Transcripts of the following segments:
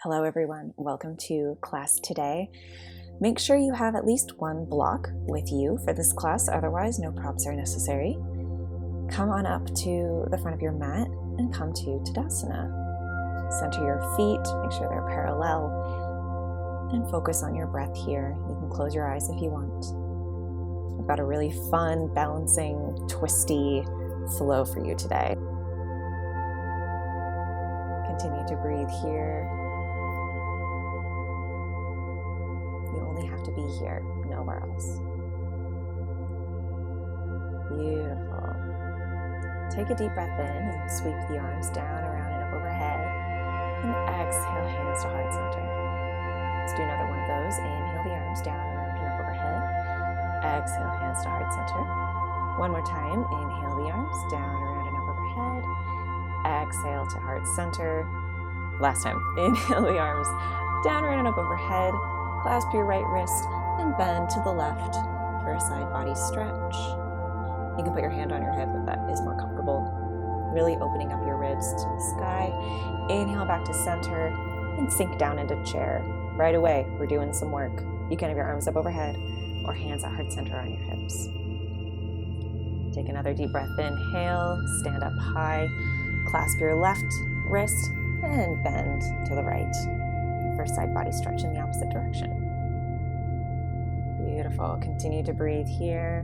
Hello everyone, welcome to class today. Make sure you have at least one block with you for this class, otherwise no props are necessary. Come on up to the front of your mat and come to Tadasana. Center your feet, make sure they're parallel, and focus on your breath here. You can close your eyes if you want. I've got a really fun, balancing, twisty flow for you today. Continue to breathe here. You only have to be here, nowhere else. Beautiful. Take a deep breath in and sweep the arms down, around, and up overhead. And exhale, hands to heart center. Let's do another one of those. Inhale the arms down, around, and up overhead. Exhale, hands to heart center. One more time. Inhale the arms down, around, and up overhead. Exhale to heart center. Last time. Inhale the arms down, around, and up overhead. Clasp your right wrist and bend to the left for a side body stretch. You can put your hand on your hip if that is more comfortable. Really opening up your ribs to the sky. Inhale back to center and sink down into chair. Right away, we're doing some work. You can have your arms up overhead or hands at heart center on your hips. Take another deep breath. Inhale, stand up high. Clasp your left wrist and bend to the right for side body stretch in the opposite direction. Beautiful. Continue to breathe here.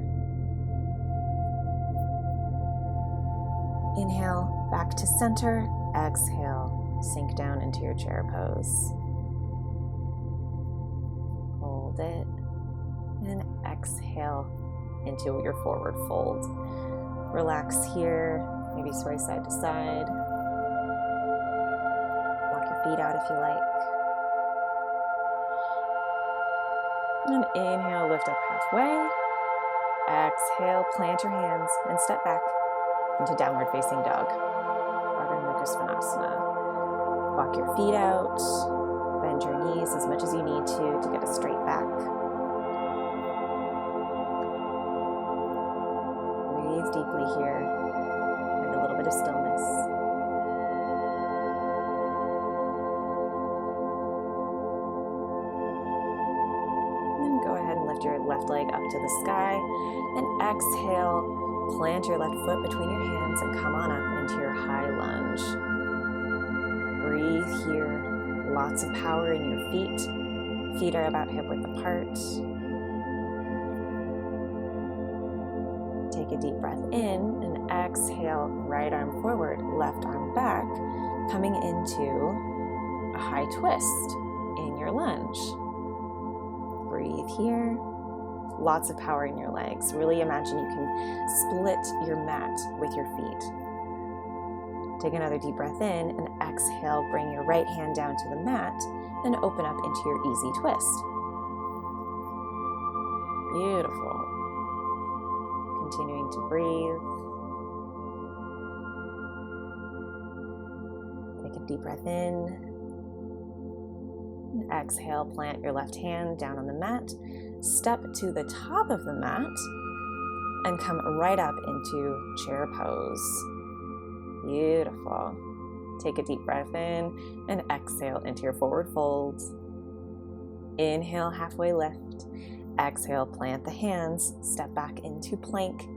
Inhale, back to center. Exhale, sink down into your chair pose. Hold it. And exhale into your forward fold. Relax here. Maybe sway side to side. Walk your feet out if you like. And inhale, lift up halfway. Exhale, plant your hands and step back into downward facing dog. Walk your feet out. Bend your knees as much as you need to get a straight back. Breathe deeply here. Find a little bit of stillness. Go ahead and lift your left leg up to the sky and exhale, plant your left foot between your hands and come on up into your high lunge. Breathe here, lots of power in your feet. Feet are about hip width apart. Take a deep breath in and exhale, right arm forward, left arm back, coming into a high twist in your lunge. Breathe here. Lots of power in your legs. Really imagine you can split your mat with your feet. Take another deep breath in and exhale. Bring your right hand down to the mat and open up into your easy twist. Beautiful. Continuing to breathe. Take a deep breath in. And exhale, plant your left hand down on the mat, step to the top of the mat, and come right up into chair pose. Beautiful. Take a deep breath in and exhale into your forward fold. Inhale, halfway lift. Exhale, plant the hands, step back into plank,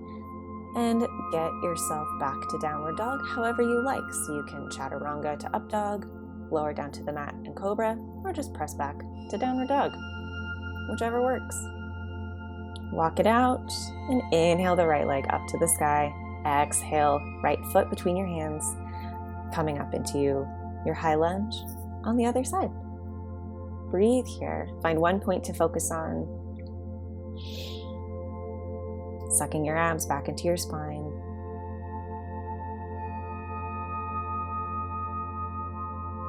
and get yourself back to downward dog however you like. So you can chaturanga to up dog, lower down to the mat and cobra, or just press back to downward dog, whichever works. Walk it out and inhale the right leg up to the sky. Exhale, right foot between your hands, coming up into your high lunge on the other side. Breathe here. Find one point to focus on. Sucking your abs back into your spine.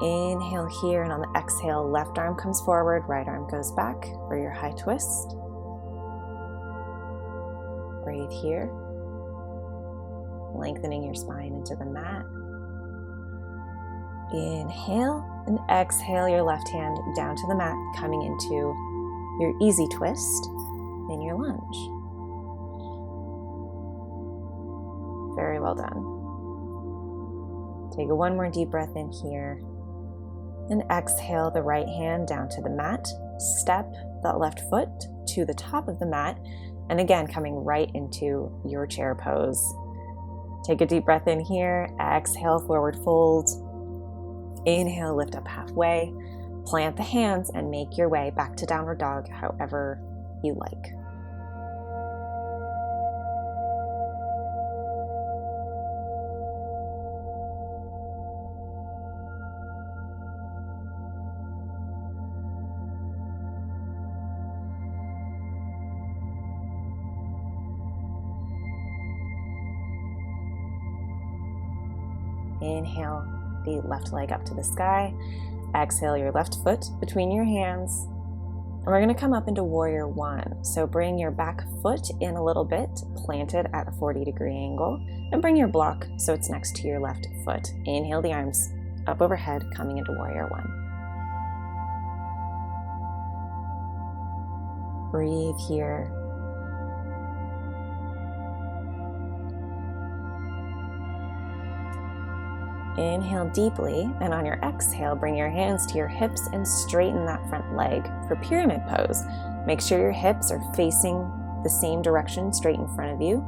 Inhale here, and on the exhale, left arm comes forward, right arm goes back for your high twist. Breathe here. Lengthening your spine into the mat. Inhale and exhale your left hand down to the mat, coming into your easy twist in your lunge. Very well done. Take one more deep breath in here. And exhale the right hand down to the mat. Step that left foot to the top of the mat. And again, coming right into your chair pose. Take a deep breath in here. Exhale, forward fold. Inhale, lift up halfway. Plant the hands and make your way back to downward dog however you like. Inhale the left leg up to the sky. Exhale your left foot between your hands. And we're going to come up into Warrior One. So bring your back foot in a little bit, plant it at a 40-degree angle, and bring your block so it's next to your left foot. Inhale the arms up overhead, coming into Warrior One. Breathe here. Inhale deeply, and on your exhale, bring your hands to your hips and straighten that front leg for pyramid pose. Make sure your hips are facing the same direction, straight in front of you.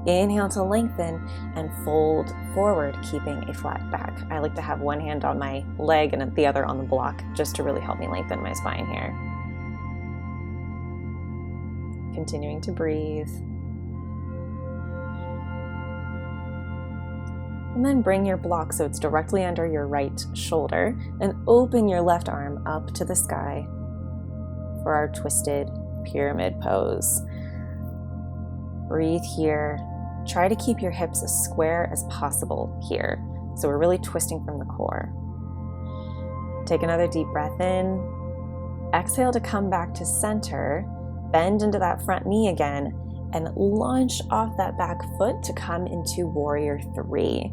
Inhale to lengthen and fold forward, keeping a flat back. I like to have one hand on my leg and the other on the block, just to really help me lengthen my spine here. Continuing to breathe. And then bring your block so it's directly under your right shoulder and open your left arm up to the sky for our twisted pyramid pose. Breathe here. Try to keep your hips as square as possible here. So we're really twisting from the core. Take another deep breath in. Exhale to come back to center. Bend into that front knee again and launch off that back foot to come into Warrior Three.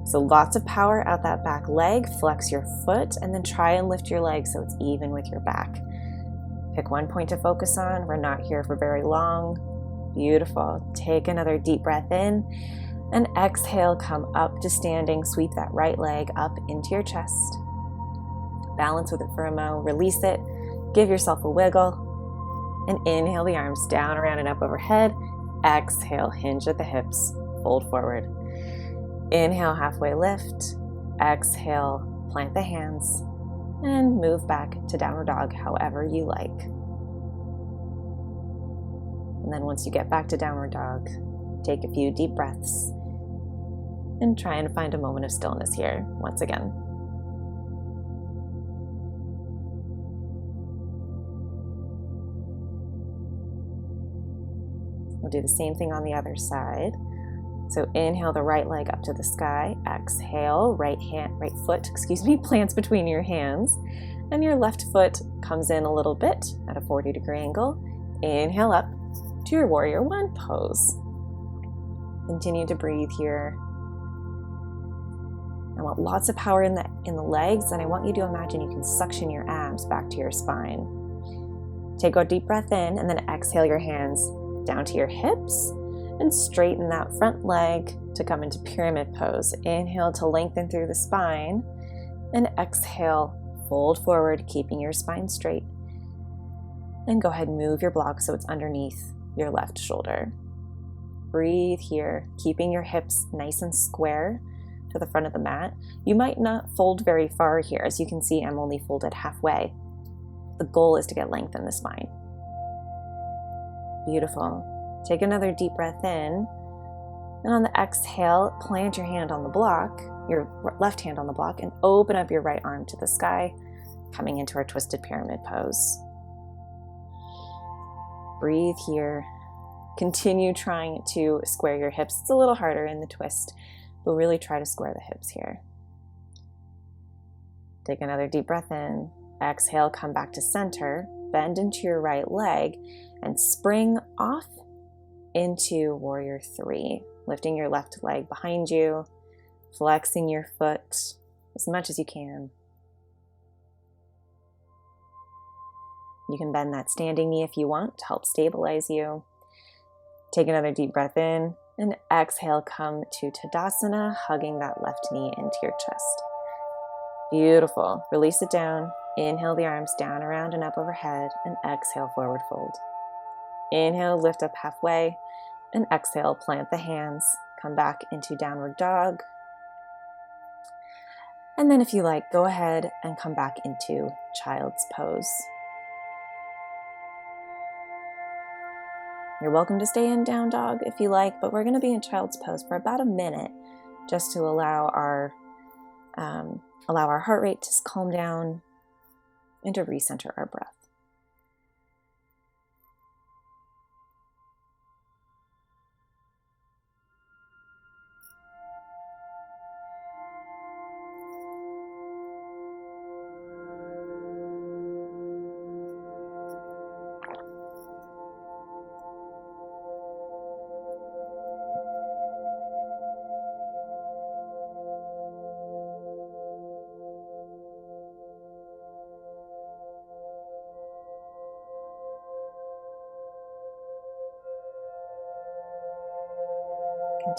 So lots of power out that back leg, flex your foot, and then try and lift your leg so it's even with your back. Pick one point to focus on. We're not here for very long. Beautiful. Take another deep breath in and exhale, come up to standing. Sweep that right leg up into your chest. Balance with it for a mo, release it, give yourself a wiggle. And inhale the arms down, around, and up overhead. Exhale, hinge at the hips, fold forward. Inhale, halfway lift. Exhale, plant the hands, and move back to downward dog however you like. And then once you get back to downward dog, take a few deep breaths and try and find a moment of stillness here once again. We'll do the same thing on the other side. So inhale the right leg up to the sky. Exhale, right foot plants between your hands. And your left foot comes in a little bit at a 40-degree angle. Inhale up to your Warrior One pose. Continue to breathe here. I want lots of power in the legs, and I want you to imagine you can suction your abs back to your spine. Take a deep breath in, and then exhale your hands down to your hips and straighten that front leg to come into pyramid pose. Inhale to lengthen through the spine, and exhale, fold forward, keeping your spine straight. And go ahead and move your block so it's underneath your left shoulder. Breathe here, keeping your hips nice and square to the front of the mat. You might not fold very far here. As you can see, I'm only folded halfway. The goal is to get length in the spine. Beautiful. Take another deep breath in, and on the exhale, plant your hand on the block, your left hand on the block, and open up your right arm to the sky, coming into our twisted pyramid pose. Breathe here. Continue trying to square your hips. It's a little harder in the twist, but really try to square the hips here. Take another deep breath in. Exhale, come back to center, bend into your right leg, and spring off into Warrior Three, lifting your left leg behind you, flexing your foot as much as you can. You can bend that standing knee if you want to help stabilize you. Take another deep breath in, and exhale, come to Tadasana, hugging that left knee into your chest. Beautiful. Release it down. Inhale the arms down, around, and up overhead, and exhale, forward fold. Inhale, lift up halfway, and exhale, plant the hands. Come back into downward dog. And then if you like, go ahead and come back into child's pose. You're welcome to stay in down dog if you like, but we're going to be in child's pose for about a minute just to allow our heart rate to calm down and to recenter our breath.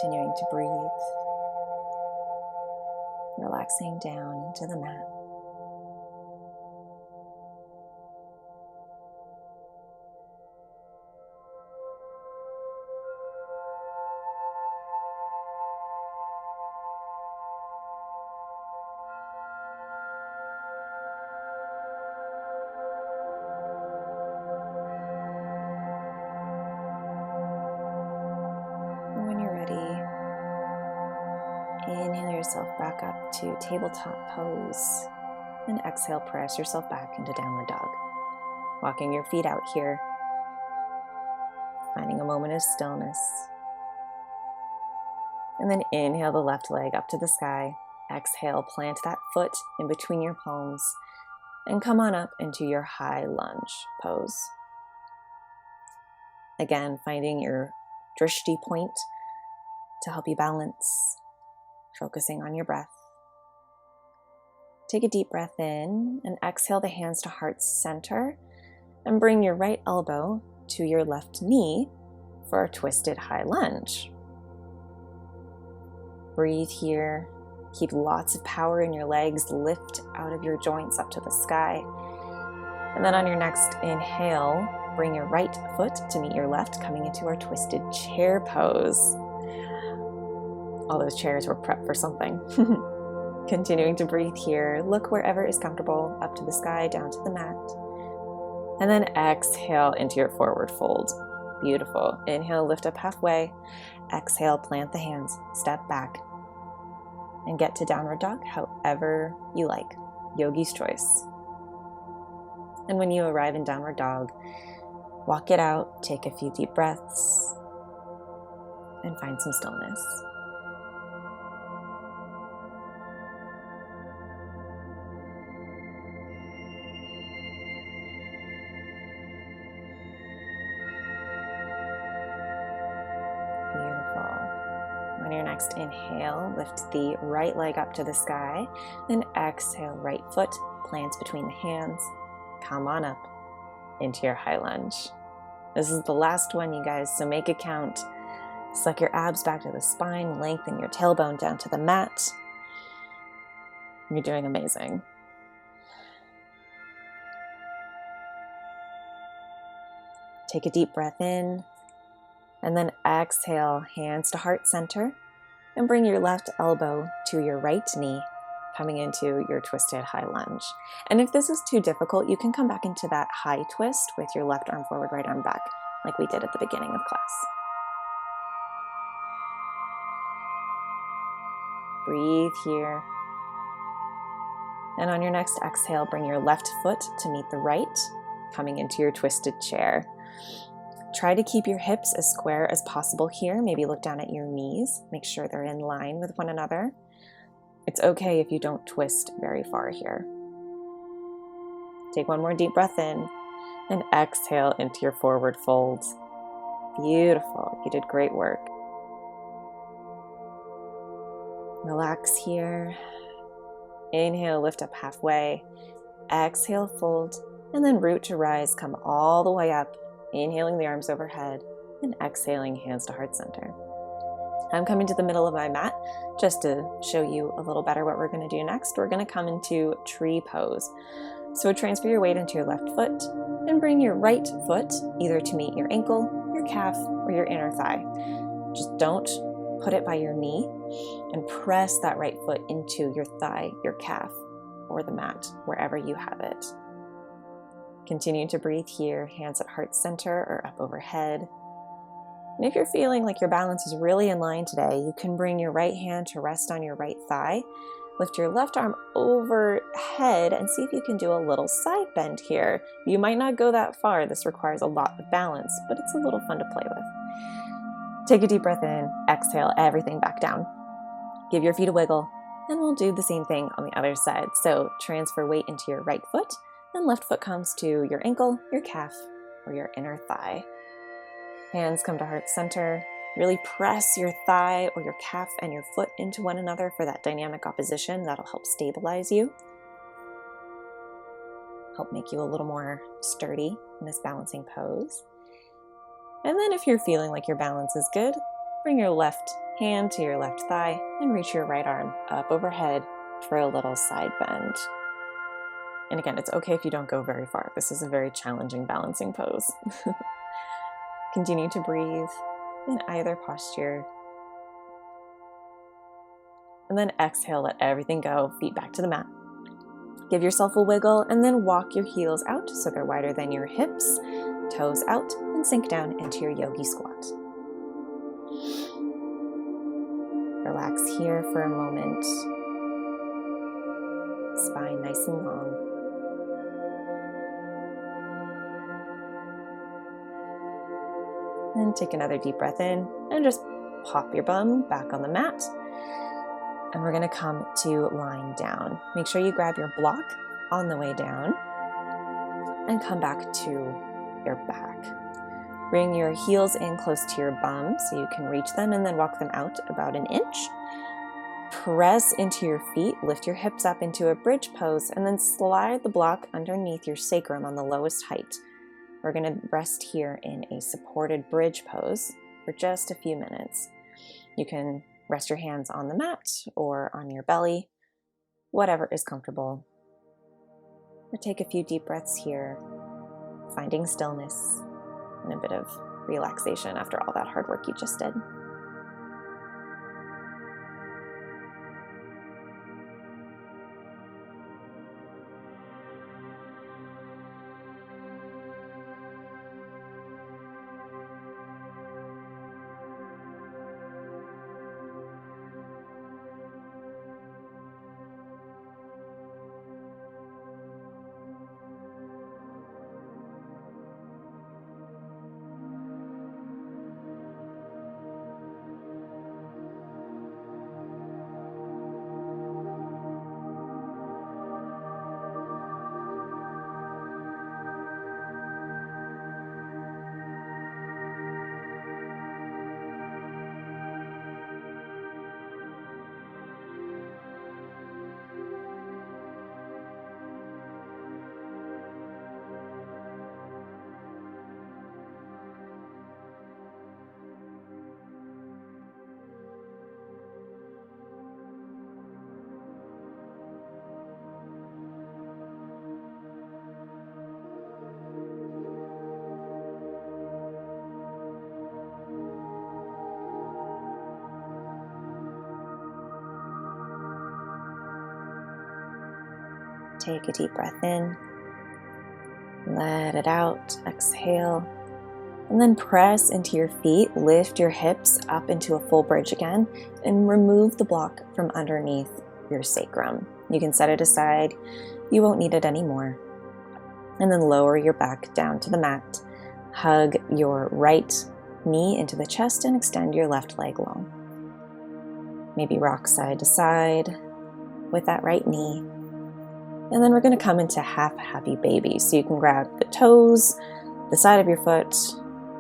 Continuing to breathe, relaxing down into the mat. Inhale yourself back up to tabletop pose, and exhale, press yourself back into downward dog. Walking your feet out here, finding a moment of stillness. And then inhale the left leg up to the sky. Exhale, plant that foot in between your palms, and come on up into your high lunge pose. Again, finding your drishti point to help you balance. Focusing on your breath. Take a deep breath in and exhale the hands to heart center and bring your right elbow to your left knee for a twisted high lunge. Breathe here. Keep lots of power in your legs. Lift out of your joints up to the sky. And then on your next inhale, bring your right foot to meet your left, coming into our twisted chair pose. All those chairs were prepped for something. Continuing to breathe here. Look wherever is comfortable, up to the sky, down to the mat. And then exhale into your forward fold. Beautiful. Inhale, lift up halfway. Exhale, plant the hands, step back, and get to downward dog however you like. Yogi's choice. And when you arrive in downward dog, walk it out, take a few deep breaths, and find some stillness. On your next inhale, lift the right leg up to the sky, then exhale, right foot plants between the hands. Come on up into your high lunge. This is the last one, you guys, so make it count. Suck your abs back to the spine, lengthen your tailbone down to the mat. You're doing amazing. Take a deep breath in. And then exhale, hands to heart center, and bring your left elbow to your right knee, coming into your twisted high lunge. And if this is too difficult, you can come back into that high twist with your left arm forward, right arm back, like we did at the beginning of class. Breathe here. And on your next exhale, bring your left foot to meet the right, coming into your twisted chair. Try to keep your hips as square as possible here. Maybe look down at your knees. Make sure they're in line with one another. It's okay if you don't twist very far here. Take one more deep breath in and exhale into your forward fold. Beautiful. You did great work. Relax here. Inhale, lift up halfway. Exhale, fold, and then root to rise. Come all the way up. Inhaling the arms overhead and exhaling hands to heart center. I'm coming to the middle of my mat, Just to show you a little better what we're going to do next, we're going to come into tree pose. So transfer your weight into your left foot and bring your right foot either to meet your ankle, your calf, or your inner thigh. Just don't put it by your knee, and press that right foot into your thigh, your calf, or the mat, wherever you have it. Continue to breathe here, hands at heart center or up overhead. And if you're feeling like your balance is really in line today, you can bring your right hand to rest on your right thigh. Lift your left arm overhead and see if you can do a little side bend here. You might not go that far. This requires a lot of balance, but it's a little fun to play with. Take a deep breath in, exhale everything back down. Give your feet a wiggle, and we'll do the same thing on the other side. So transfer weight into your right foot, and left foot comes to your ankle, your calf, or your inner thigh. Hands come to heart center. Really press your thigh or your calf and your foot into one another for that dynamic opposition. That'll help stabilize you. Help make you a little more sturdy in this balancing pose. And then if you're feeling like your balance is good, bring your left hand to your left thigh and reach your right arm up overhead for a little side bend. And again, it's okay if you don't go very far. This is a very challenging balancing pose. Continue to breathe in either posture. And then exhale, let everything go, feet back to the mat. Give yourself a wiggle and then walk your heels out so they're wider than your hips, toes out, and sink down into your yogi squat. Relax here for a moment. Spine nice and long. And take another deep breath in and just pop your bum back on the mat. And we're going to come to lying down. Make sure you grab your block on the way down and come back to your back. Bring your heels in close to your bum so you can reach them and then walk them out about an inch. Press into your feet, lift your hips up into a bridge pose, and then slide the block underneath your sacrum on the lowest height. We're going to rest here in a supported bridge pose for just a few minutes. You can rest your hands on the mat or on your belly, whatever is comfortable. Or take a few deep breaths here, finding stillness and a bit of relaxation after all that hard work you just did. Take a deep breath in, let it out, exhale, and then press into your feet, lift your hips up into a full bridge again, and remove the block from underneath your sacrum. You can set it aside, you won't need it anymore. And then lower your back down to the mat, hug your right knee into the chest and extend your left leg long. Maybe rock side to side with that right knee. And then we're going to come into half happy baby. So you can grab the toes, the side of your foot,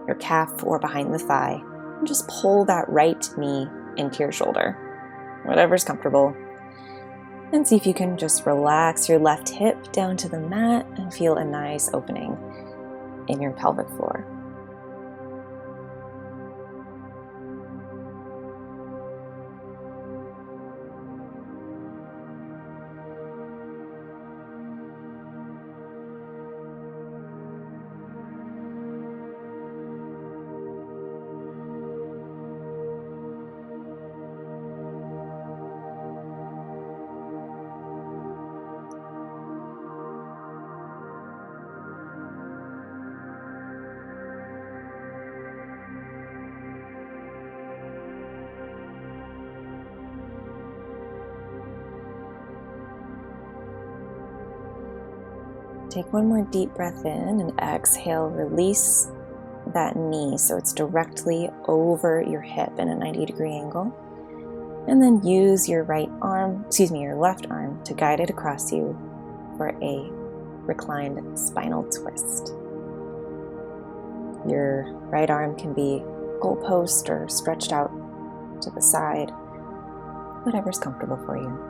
your calf, or behind the thigh, and just pull that right knee into your shoulder, whatever's comfortable. And see if you can just relax your left hip down to the mat and feel a nice opening in your pelvic floor. Take one more deep breath in and exhale, release that knee so it's directly over your hip in a 90-degree angle. And then use your your left arm to guide it across you for a reclined spinal twist. Your right arm can be goalpost or stretched out to the side, whatever's comfortable for you.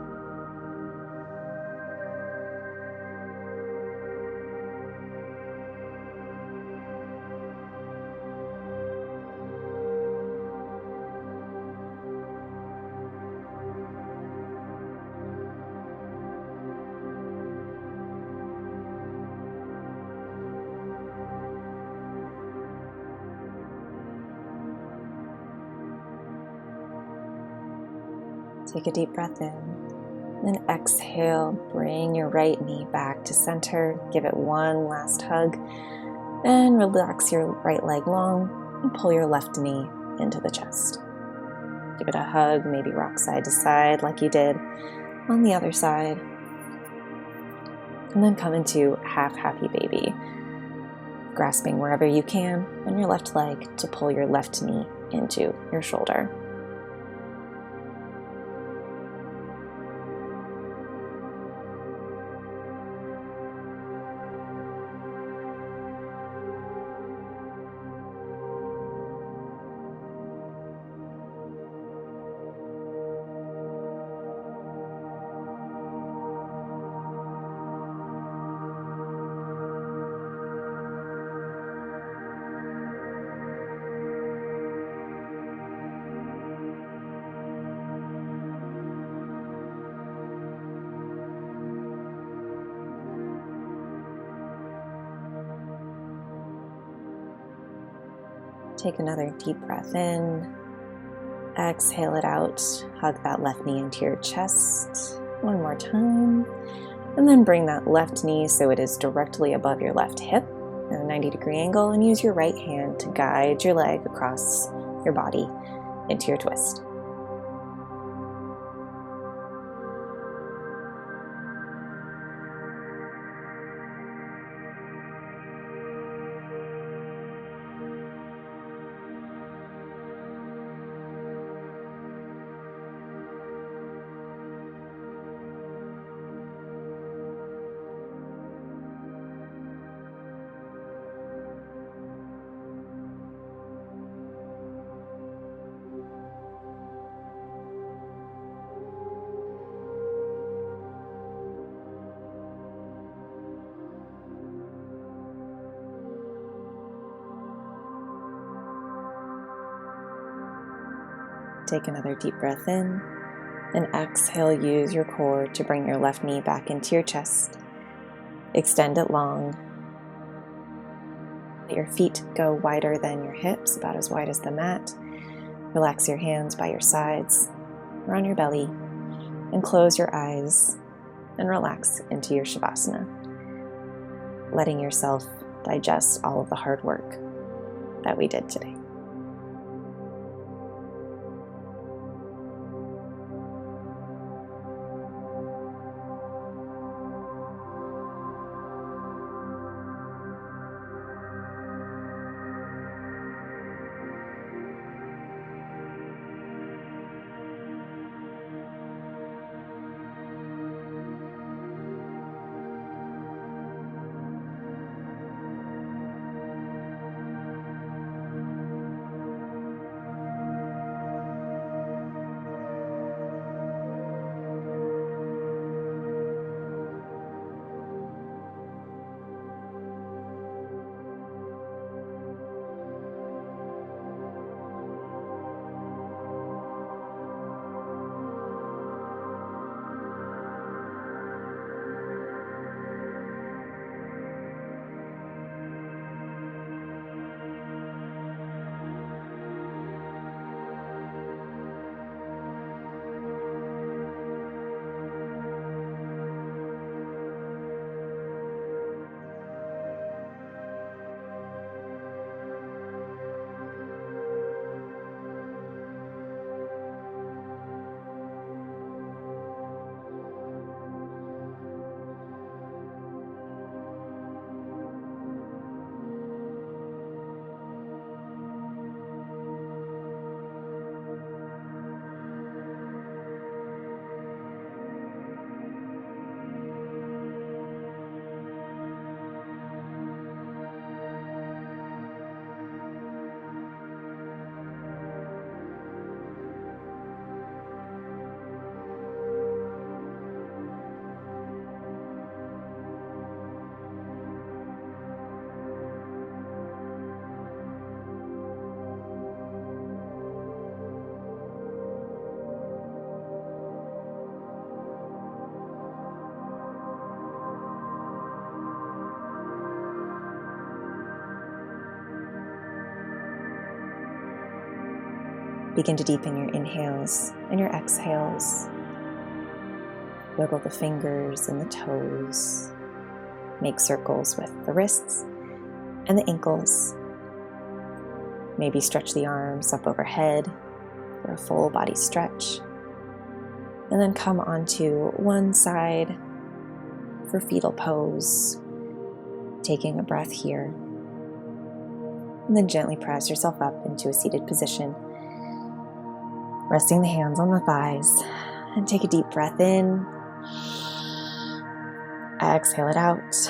Take a deep breath in, then exhale, bring your right knee back to center, give it one last hug, then relax your right leg long and pull your left knee into the chest. Give it a hug, maybe rock side to side like you did on the other side, and then come into half happy baby, grasping wherever you can on your left leg to pull your left knee into your shoulder. Take another deep breath in, exhale it out, hug that left knee into your chest one more time, and then bring that left knee so it is directly above your left hip at a 90-degree angle, and use your right hand to guide your leg across your body into your twist. Take another deep breath in, and exhale, use your core to bring your left knee back into your chest. Extend it long. Let your feet go wider than your hips, about as wide as the mat. Relax your hands by your sides or on your belly, and close your eyes and relax into your Shavasana, letting yourself digest all of the hard work that we did today. Begin to deepen your inhales and your exhales. Wiggle the fingers and the toes. Make circles with the wrists and the ankles. Maybe stretch the arms up overhead for a full body stretch. And then come onto one side for fetal pose, taking a breath here. And then gently press yourself up into a seated position, resting the hands on the thighs. And take a deep breath in. Exhale it out.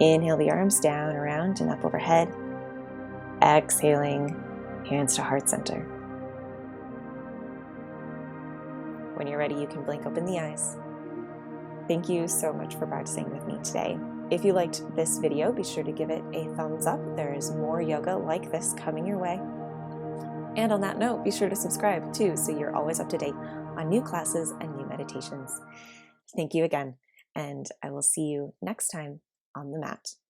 Inhale the arms down, around, and up overhead. Exhaling, hands to heart center. When you're ready, you can blink open the eyes. Thank you so much for practicing with me today. If you liked this video, be sure to give it a thumbs up. There is more yoga like this coming your way. And on that note, be sure to subscribe too, so you're always up to date on new classes and new meditations. Thank you again, and I will see you next time on the mat.